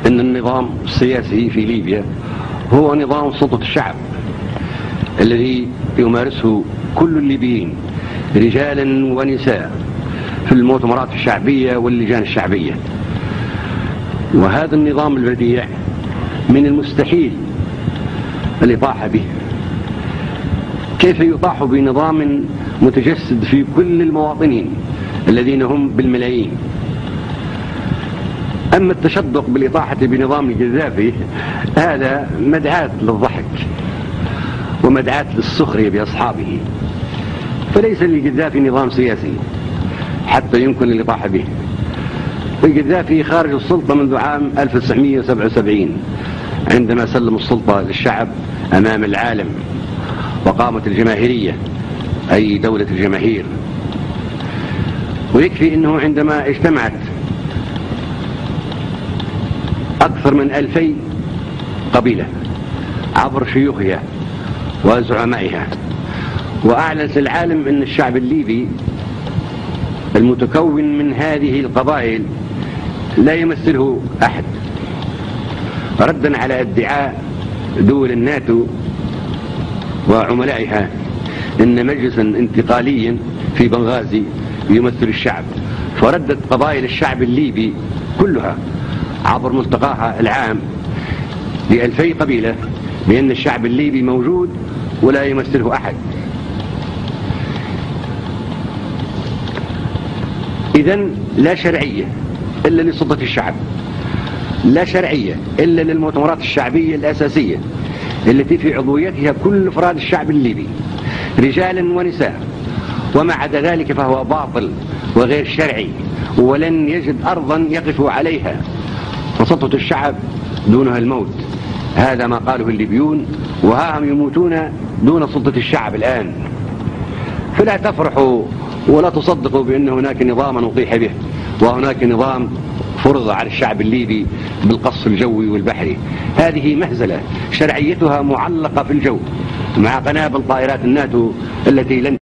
أن النظام السياسي في ليبيا هو نظام سلطة الشعب الذي يمارسه كل الليبيين رجالا ونساء في المؤتمرات الشعبية واللجان الشعبية. وهذا النظام البديع من المستحيل الإطاحة به. كيف يطاح بنظام متجسد في كل المواطنين الذين هم بالملايين؟ أما التشدق بالإطاحة بنظام القذافي هذا مدعاة للضحك ومدعاة للسخرية بأصحابه، فليس للقذافي نظام سياسي حتى يمكن الإطاحة به. القذافي خارج السلطة منذ عام 1977 عندما سلم السلطة للشعب أمام العالم وقامت الجماهيرية أي دولة الجماهير. ويكفي أنه عندما اجتمعت أكثر من 2000 قبيلة عبر شيوخها وزعمائها وأعلنت للعالم أن الشعب الليبي المتكون من هذه القبائل لا يمثله أحد، ردا على ادعاء دول الناتو وعملائها أن مجلسا انتقاليا في بنغازي يمثل الشعب. فردت قبائل الشعب الليبي كلها عبر ملتقاها العام ل2000 قبيلة بأن الشعب الليبي موجود ولا يمثله أحد. إذن لا شرعية إلا لسلطة الشعب، لا شرعية إلا للمؤتمرات الشعبية الأساسية التي في عضويتها كل أفراد الشعب الليبي رجالا ونساء، وما عدا ذلك فهو باطل وغير شرعي ولن يجد أرضا يقف عليها، فسلطة الشعب دونها الموت. هذا ما قاله الليبيون وها هم يموتون دون سلطة الشعب الآن. فلا تفرحوا ولا تصدقوا بأن هناك نظاما أطيح به وهناك نظام فرض على الشعب الليبي بالقصف الجوي والبحري. هذه مهزلة شرعيتها معلقة في الجو مع قنابل طائرات الناتو التي لن